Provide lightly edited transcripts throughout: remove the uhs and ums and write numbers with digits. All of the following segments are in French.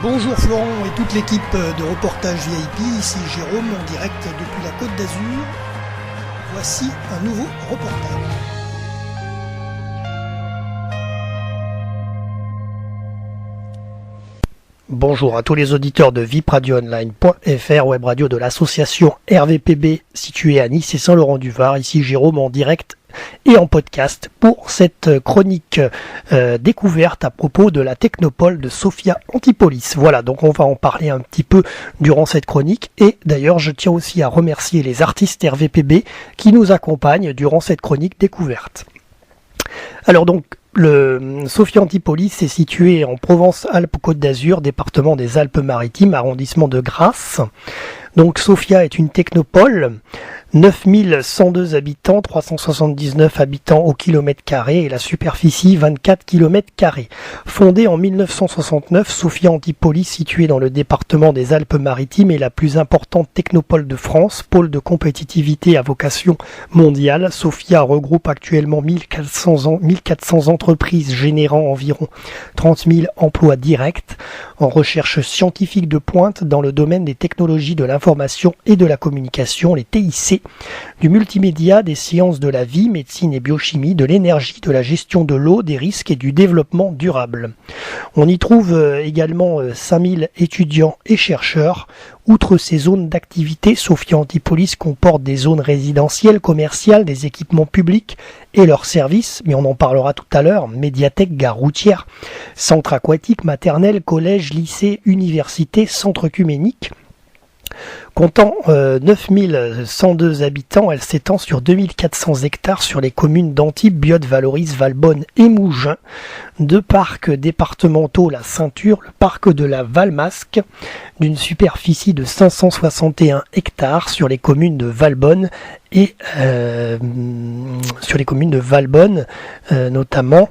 Bonjour Florent et toute l'équipe de Reportage VIP, ici Jérôme en direct depuis la Côte d'Azur. Voici un nouveau reportage. Bonjour à tous les auditeurs de vipradioonline.fr, web radio de l'association RVPB située à Nice et Saint-Laurent-du-Var. Ici Jérôme en direct et en podcast pour cette chronique découverte à propos de la technopole de Sophia Antipolis. Voilà, donc on va en parler un petit peu durant cette chronique et d'ailleurs je tiens aussi à remercier les artistes RVPB qui nous accompagnent durant cette chronique découverte. Alors donc, le Sophia Antipolis est situé en Provence-Alpes-Côte d'Azur, département des Alpes-Maritimes, arrondissement de Grasse. Donc Sophia est une technopole, 9102 habitants, 379 habitants au kilomètre carré et la superficie 24 km². Fondée en 1969, Sophia Antipolis, située dans le département des Alpes-Maritimes, est la plus importante technopole de France, pôle de compétitivité à vocation mondiale. Sophia regroupe actuellement 1400 entreprises générant environ 30 000 emplois directs en recherche scientifique de pointe dans le domaine des technologies de l'information et de la communication, les TIC, du multimédia, des sciences de la vie, médecine et biochimie, de l'énergie, de la gestion de l'eau, des risques et du développement durable. On y trouve également 5000 étudiants et chercheurs. Outre ces zones d'activité, Sophia Antipolis comporte des zones résidentielles, commerciales, des équipements publics et leurs services, mais on en parlera tout à l'heure, médiathèque, gare routière, centre aquatique, maternelle, collège, lycée, université, centre œcuménique. Comptant 9102 habitants, elle s'étend sur 2400 hectares sur les communes d'Antibes, Biot, Valoris, Valbonne et Mougins. Deux parcs départementaux, la Ceinture, le parc de la Valmasque, d'une superficie de 561 hectares sur les communes de Valbonne et notamment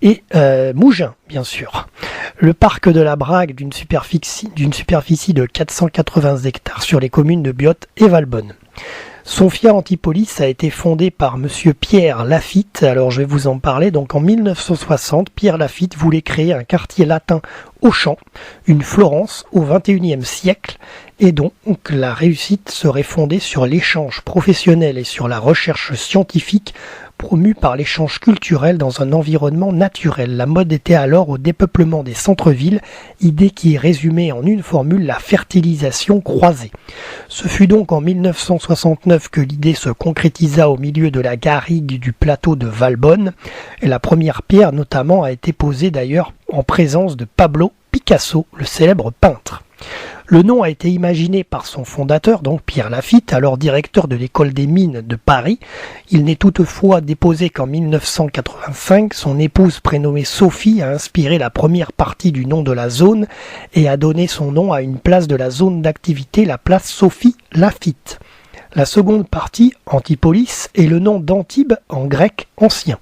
et Mougins, bien sûr. Le parc de la Brague d'une superficie de 480 hectares sur les communes de Biot et Valbonne. Sophia Antipolis a été fondée par monsieur Pierre Lafitte. Alors je vais vous en parler. Donc en 1960, Pierre Lafitte voulait créer un quartier latin au champ, une Florence au XXIe siècle, et donc la réussite serait fondée sur l'échange professionnel et sur la recherche scientifique promue par l'échange culturel dans un environnement naturel. La mode était alors au dépeuplement des centres-villes, idée qui est résumée en une formule, la fertilisation croisée. Ce fut donc en 1969 que l'idée se concrétisa au milieu de la garrigue du plateau de Valbonne, et la première pierre notamment a été posée d'ailleurs en présence de Pablo Picasso, le célèbre peintre. Le nom a été imaginé par son fondateur, donc Pierre Lafitte, alors directeur de l'école des mines de Paris. Il n'est toutefois déposé qu'en 1985. Son épouse prénommée Sophie a inspiré la première partie du nom de la zone et a donné son nom à une place de la zone d'activité, la place Sophie Lafitte. La seconde partie, Antipolis, est le nom d'Antibes en grec ancien.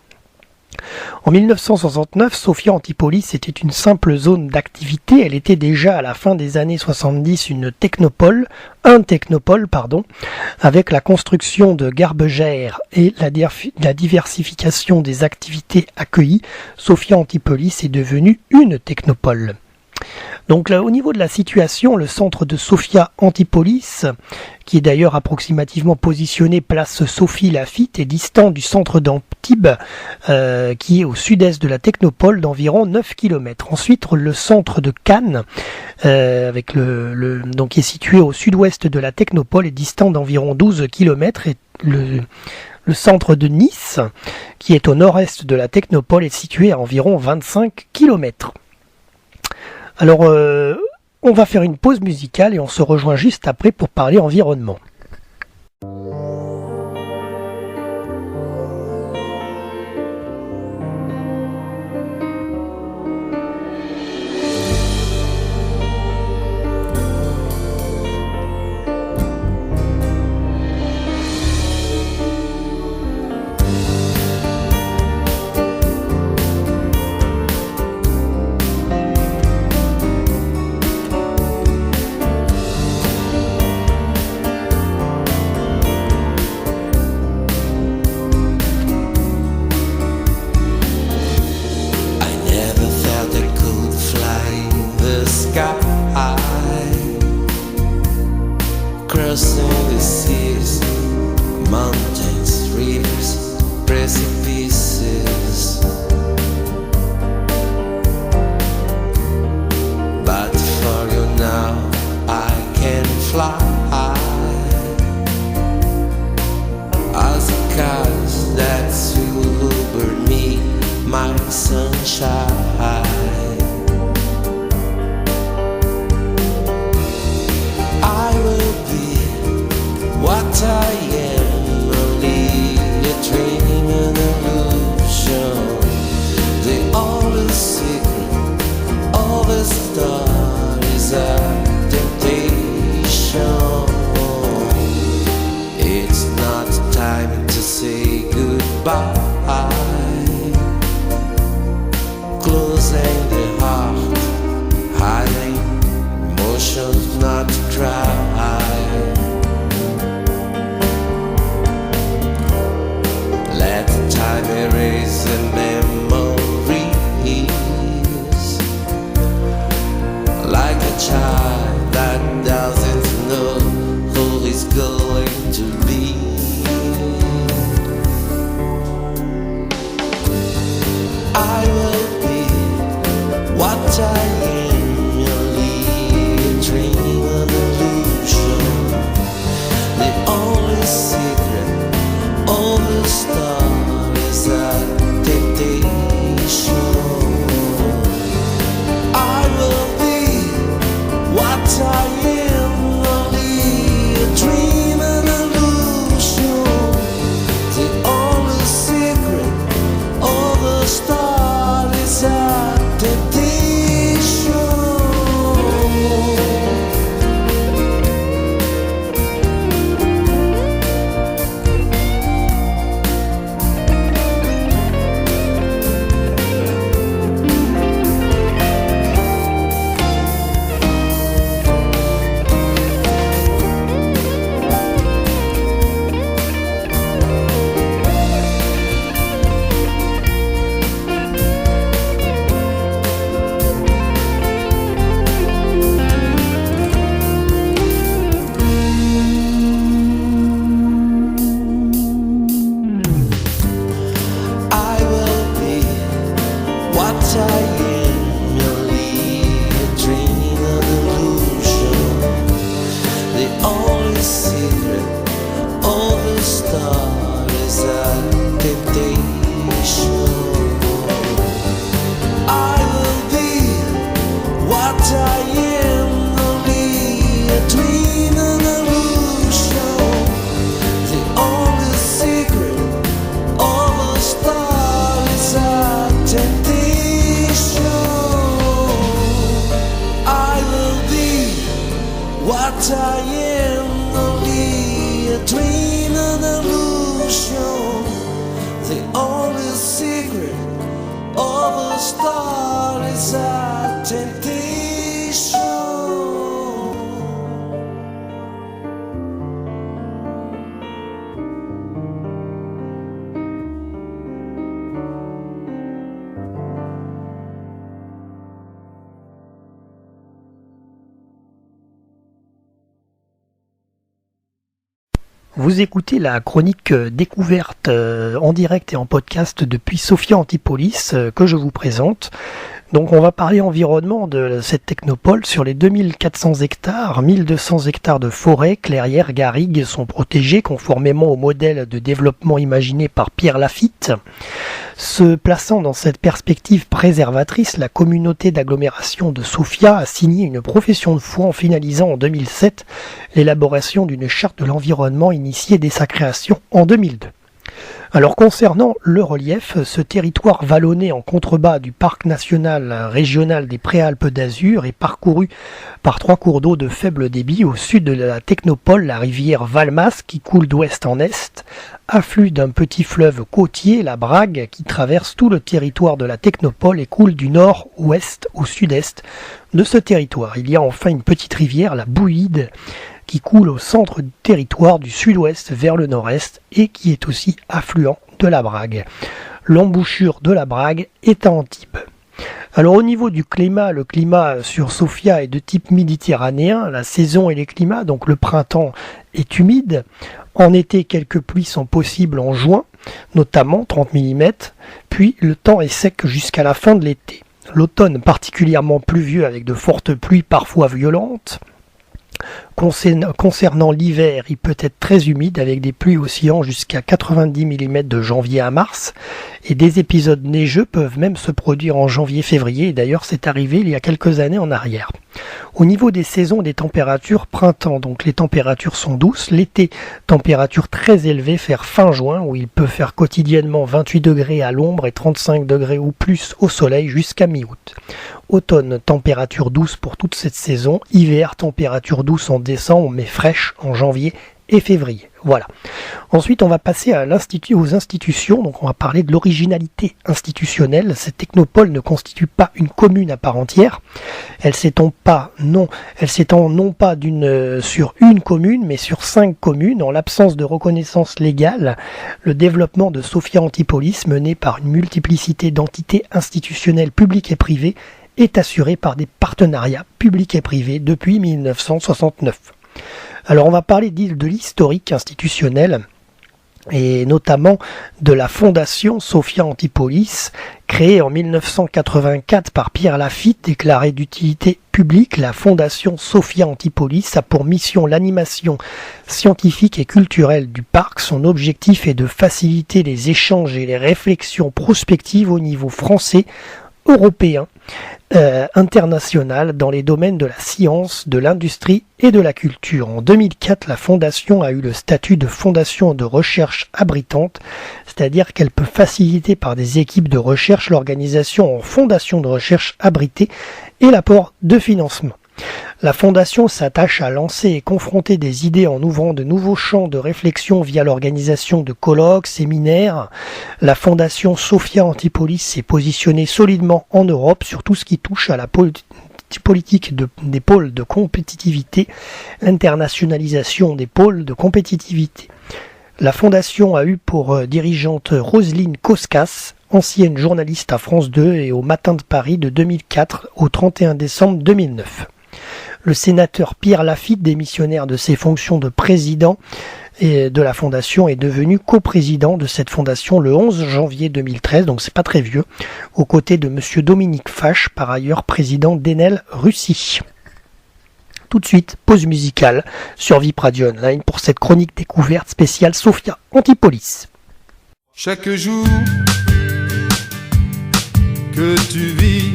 En 1969, Sophia Antipolis était une simple zone d'activité. Elle était déjà à la fin des années 70 un technopole, avec la construction de Garbegère et la diversification des activités accueillies. Sophia Antipolis est devenue une technopole. Donc là, au niveau de la situation, le centre de Sophia Antipolis, qui est d'ailleurs approximativement positionné place Sophie Lafitte, est distant du centre d'Antibes, qui est au sud-est de la technopole d'environ 9 km. Ensuite, le centre de Cannes, donc qui est situé au sud-ouest de la technopole, est distant d'environ 12 km. Et le centre de Nice, qui est au nord-est de la technopole, est situé à environ 25 km. Alors, on va faire une pause musicale et on se rejoint juste après pour parler environnement. closing the heart, hiding emotions not to cry. Let time erase the memories, like a child that doesn't know who is going to be. I will be what I am, merely a dream, an illusion. The only secret, all the stars are temptation. I will be what I am, only a dream, an illusion. The only secret, all the stars are temptation. I will be what I am, merely a dream, an illusion. The only secret, all the stars are temptation. I will be what I am, only a dream, an illusion. The only secret, all the stars are temptation. I will be what I am, only a dream, an illusion. The only secret, all the stars are temptation. Vous écoutez la chronique découverte en direct et en podcast depuis Sophia Antipolis que je vous présente. Donc on va parler environnement de cette technopole. Sur les 2400 hectares, 1200 hectares de forêt, clairières, garrigues sont protégés conformément au modèle de développement imaginé par Pierre Lafitte. Se plaçant dans cette perspective préservatrice, la communauté d'agglomération de Sofia a signé une profession de foi en finalisant en 2007 l'élaboration d'une charte de l'environnement initiée dès sa création en 2002. Alors concernant le relief, ce territoire vallonné en contrebas du parc national régional des Préalpes d'Azur est parcouru par 3 cours d'eau de faible débit. Au sud de la technopole, la rivière Valmas qui coule d'ouest en est, afflue d'un petit fleuve côtier, la Brague, qui traverse tout le territoire de la technopole et coule du nord-ouest au sud-est de ce territoire. Il y a enfin une petite rivière, la Bouillide, qui coule au centre du territoire du sud-ouest vers le nord-est et qui est aussi affluent de la Brague. L'embouchure de la Brague est à Antibes. Alors au niveau du climat, le climat sur Sofia est de type méditerranéen, la saison et les climats, donc le printemps est humide, en été quelques pluies sont possibles en juin, notamment 30 mm, puis le temps est sec jusqu'à la fin de l'été. L'automne particulièrement pluvieux avec de fortes pluies parfois violentes. Concernant l'hiver, il peut être très humide avec des pluies oscillant jusqu'à 90 mm de janvier à mars et des épisodes neigeux peuvent même se produire en janvier-février et d'ailleurs c'est arrivé il y a quelques années en arrière. Au niveau des saisons des températures, printemps, donc les températures sont douces, l'été, température très élevée vers fin juin où il peut faire quotidiennement 28 degrés à l'ombre et 35 degrés ou plus au soleil jusqu'à mi-août. Automne, température douce pour toute cette saison. Hiver, température douce en décembre mais fraîche en janvier et février. Voilà. Ensuite, on va passer aux institutions. Donc, on va parler de l'originalité institutionnelle. Cette technopole ne constitue pas une commune à part entière. Elle s'étend non pas sur une commune, mais sur 5 communes. En l'absence de reconnaissance légale, le développement de Sophia Antipolis, mené par une multiplicité d'entités institutionnelles publiques et privées, est assuré par des partenariats publics et privés depuis 1969. Alors on va parler de l'historique institutionnel et notamment de la fondation Sophia Antipolis, créée en 1984 par Pierre Lafitte, déclarée d'utilité publique. La fondation Sophia Antipolis a pour mission l'animation scientifique et culturelle du parc. Son objectif est de faciliter les échanges et les réflexions prospectives au niveau français, européen, international dans les domaines de la science, de l'industrie et de la culture. En 2004, la fondation a eu le statut de fondation de recherche abritante, c'est-à-dire qu'elle peut faciliter par des équipes de recherche l'organisation en fondation de recherche abritée et l'apport de financement. La Fondation s'attache à lancer et confronter des idées en ouvrant de nouveaux champs de réflexion via l'organisation de colloques, séminaires. La Fondation Sophia Antipolis s'est positionnée solidement en Europe sur tout ce qui touche à la politique des pôles de compétitivité, l'internationalisation des pôles de compétitivité. La Fondation a eu pour dirigeante Roselyne Koskas, ancienne journaliste à France 2 et au Matin de Paris de 2004 au 31 décembre 2009. Le sénateur Pierre Lafitte, démissionnaire de ses fonctions de président de la fondation, est devenu coprésident de cette fondation le 11 janvier 2013, donc c'est pas très vieux, aux côtés de monsieur Dominique Fache, par ailleurs président d'Enel Russie. Tout de suite, pause musicale sur VIP Radio Online pour cette chronique découverte spéciale Sophia Antipolis. Chaque jour que tu vis,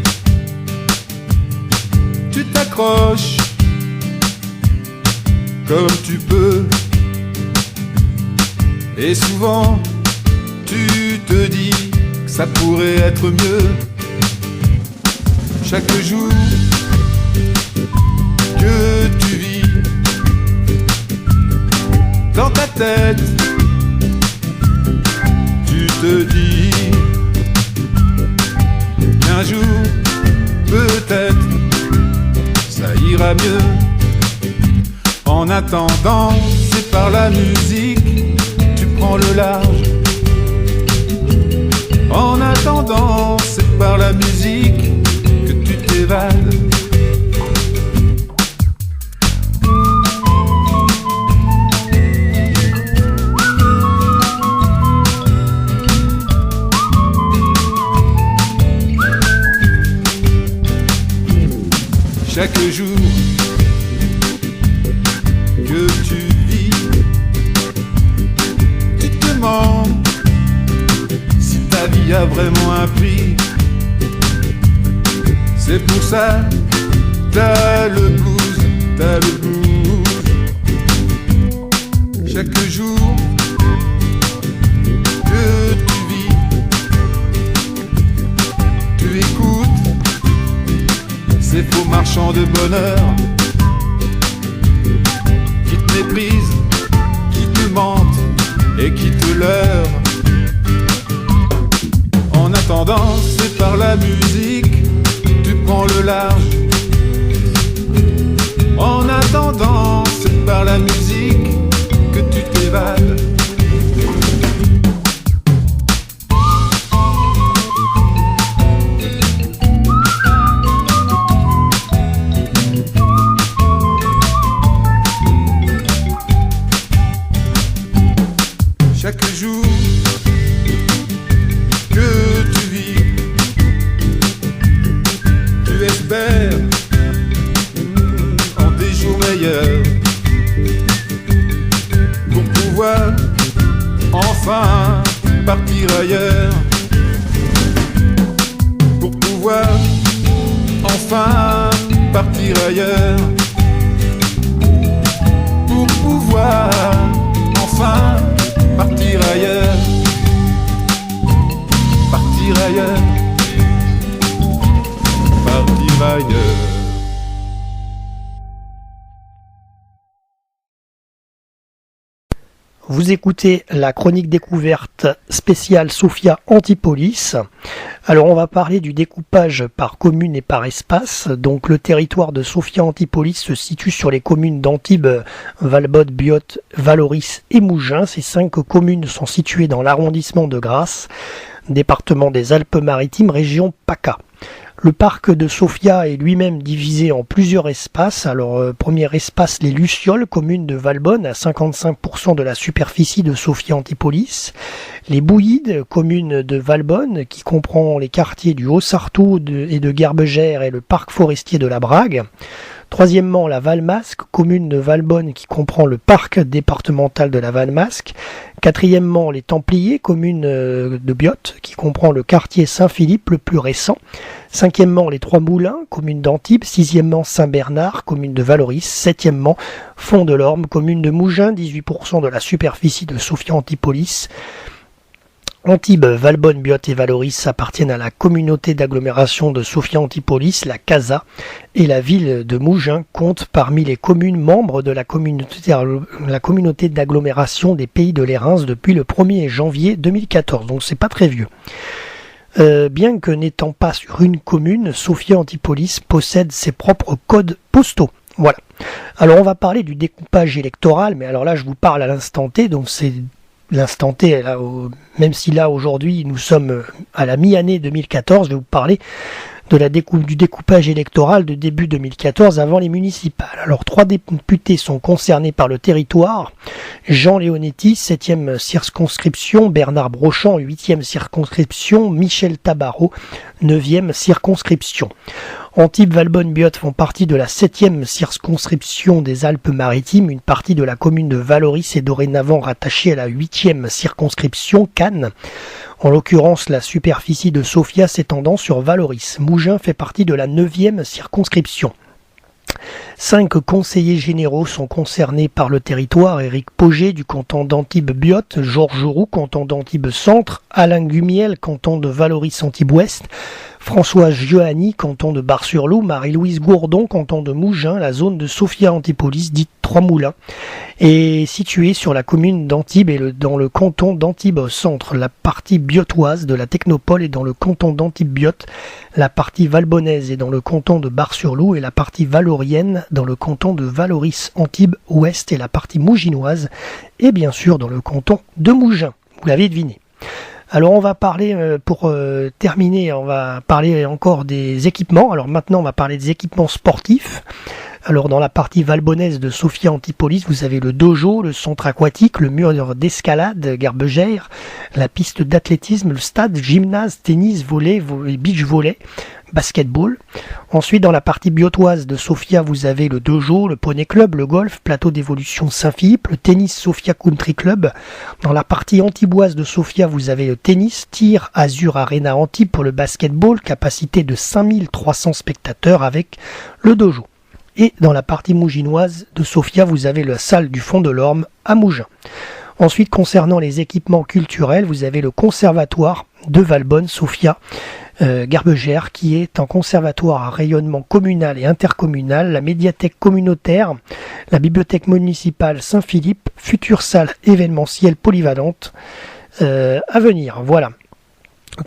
tu t'accroches comme tu peux, et souvent tu te dis que ça pourrait être mieux. Chaque jour que tu vis, dans ta tête tu te dis qu'un jour peut-être ça ira mieux. En attendant, c'est par la musique tu prends le large. En attendant, c'est par la musique que tu t'évades. Chaque jour que tu vis, tu te demandes si ta vie a vraiment un prix. C'est pour ça t'as le blues, t'as le blues. Chaque jour que tu vis, tu écoutes ces faux marchands de bonheur qui te méprisent, qui te mentent et qui te leurrent. En attendant, c'est par la musique tu prends le large. En attendant, c'est par la musique que tu t'évades. Chaque jour que tu vis, tu espères en des jours meilleurs pour pouvoir enfin partir ailleurs, pour pouvoir enfin partir ailleurs, pour pouvoir enfin partir ailleurs, partir ailleurs, partir ailleurs. Vous écoutez la chronique découverte spéciale Sophia Antipolis. Alors on va parler du découpage par commune et par espace. Donc le territoire de Sophia Antipolis se situe sur les communes d'Antibes, Valbonne, Biot, Valoris et Mougins. Ces 5 communes sont situées dans l'arrondissement de Grasse, département des Alpes-Maritimes, région PACA. Le parc de Sophia est lui-même divisé en plusieurs espaces. Alors, premier espace, les Lucioles, commune de Valbonne, à 55% de la superficie de Sophia Antipolis. Les Bouillides, commune de Valbonne, qui comprend les quartiers du Haut-Sartou et de Gerbegère et le parc forestier de la Brague. Troisièmement, la Valmasque, commune de Valbonne qui comprend le parc départemental de la Valmasque. Quatrièmement, les Templiers, commune de Biot qui comprend le quartier Saint-Philippe le plus récent. Cinquièmement, les Trois-Moulins, commune d'Antibes. Sixièmement, Saint-Bernard, commune de Valoris. Septièmement, Fond-de-l'Orme, commune de Mougins, 18% de la superficie de Sophia Antipolis. Antibes, Valbonne, Biot et Valoris appartiennent à la communauté d'agglomération de Sophia Antipolis, la CASA, et la ville de Mougins compte parmi les communes membres de la communauté d'agglomération des Pays de l'Érins depuis le 1er janvier 2014, donc c'est pas très vieux. Bien que n'étant pas sur une commune, Sophia Antipolis possède ses propres codes postaux. Voilà. Alors on va parler du découpage électoral, mais alors là je vous parle à l'instant T, donc c'est l'instant T, là, même si là aujourd'hui nous sommes à la mi-année 2014, je vais vous parler de du découpage électoral de début 2014 avant les municipales. Alors 3 députés sont concernés par le territoire. Jean Leonetti, 7e circonscription, Bernard Brochant, 8e circonscription, Michel Tabarot, 9e circonscription. Antibes, Valbonne, Biot font partie de la 7e circonscription des Alpes-Maritimes. Une partie de la commune de Valoris est dorénavant rattachée à la 8e circonscription, Cannes. En l'occurrence, la superficie de Sophia s'étendant sur Valoris. Mougins fait partie de la 9e circonscription. 5 conseillers généraux sont concernés par le territoire. Éric Poget du canton d'Antibes-Biot, Georges Roux, canton d'Antibes-Centre, Alain Gumiel, canton de Valoris-Antibes-Ouest, François Giovanni, canton de Bar-sur-Loup, Marie-Louise Gourdon, canton de Mougins. La zone de Sophia Antipolis, dite Trois-Moulins, est située sur la commune d'Antibes et dans le canton d'Antibes-Centre. La partie biotoise de la technopole est dans le canton d'Antibes-Biot, la partie valbonnaise est dans le canton de Bar-sur-Loup et la partie valorienne dans le canton de Valoris-Antibes-Ouest et la partie mouginoise est bien sûr dans le canton de Mougins. Vous l'avez deviné. Alors on va parler, pour terminer, on va parler encore des équipements. Alors maintenant on va parler des équipements sportifs. Alors dans la partie valbonnaise de Sophia Antipolis, vous avez le dojo, le centre aquatique, le mur d'escalade, Gerbegère, la piste d'athlétisme, le stade, gymnase, tennis, volley, beach volley, basketball. Ensuite, dans la partie biotoise de Sophia, vous avez le dojo, le poney club, le golf, plateau d'évolution Saint-Philippe, le tennis Sophia Country Club. Dans la partie antiboise de Sophia, vous avez le tennis, tir, Azur Arena Antibes pour le basketball, capacité de 5300 spectateurs avec le dojo. Et dans la partie mouginoise de Sophia, vous avez la salle du Fond-de-l'Orme à Mougins. Ensuite, concernant les équipements culturels, vous avez le conservatoire de Valbonne, Sophia, Gerbegère, qui est un conservatoire à rayonnement communal et intercommunal, la médiathèque communautaire, la bibliothèque municipale Saint-Philippe, future salle événementielle polyvalente à venir.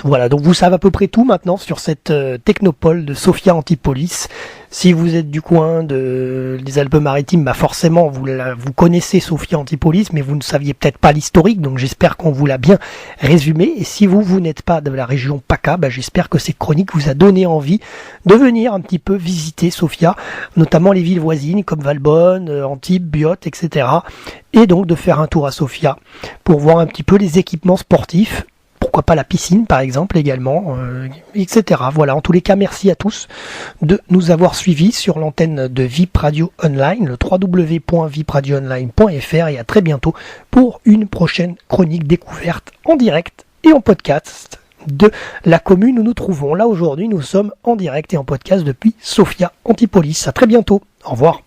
Voilà, donc vous savez à peu près tout maintenant sur cette technopole de Sophia Antipolis. Si vous êtes du coin des Alpes-Maritimes, forcément vous connaissez Sophia Antipolis, mais vous ne saviez peut-être pas l'historique, donc j'espère qu'on vous l'a bien résumé. Et si vous n'êtes pas de la région PACA, j'espère que cette chronique vous a donné envie de venir un petit peu visiter Sophia, notamment les villes voisines comme Valbonne, Antibes, Biot, etc. Et donc de faire un tour à Sophia pour voir un petit peu les équipements sportifs. Pourquoi pas la piscine par exemple également, etc. Voilà, en tous les cas, merci à tous de nous avoir suivis sur l'antenne de VIP Radio Online, le www.vipradioonline.fr, et à très bientôt pour une prochaine chronique découverte en direct et en podcast de la commune où nous trouvons. Là aujourd'hui, nous sommes en direct et en podcast depuis Sophia Antipolis. À très bientôt. Au revoir.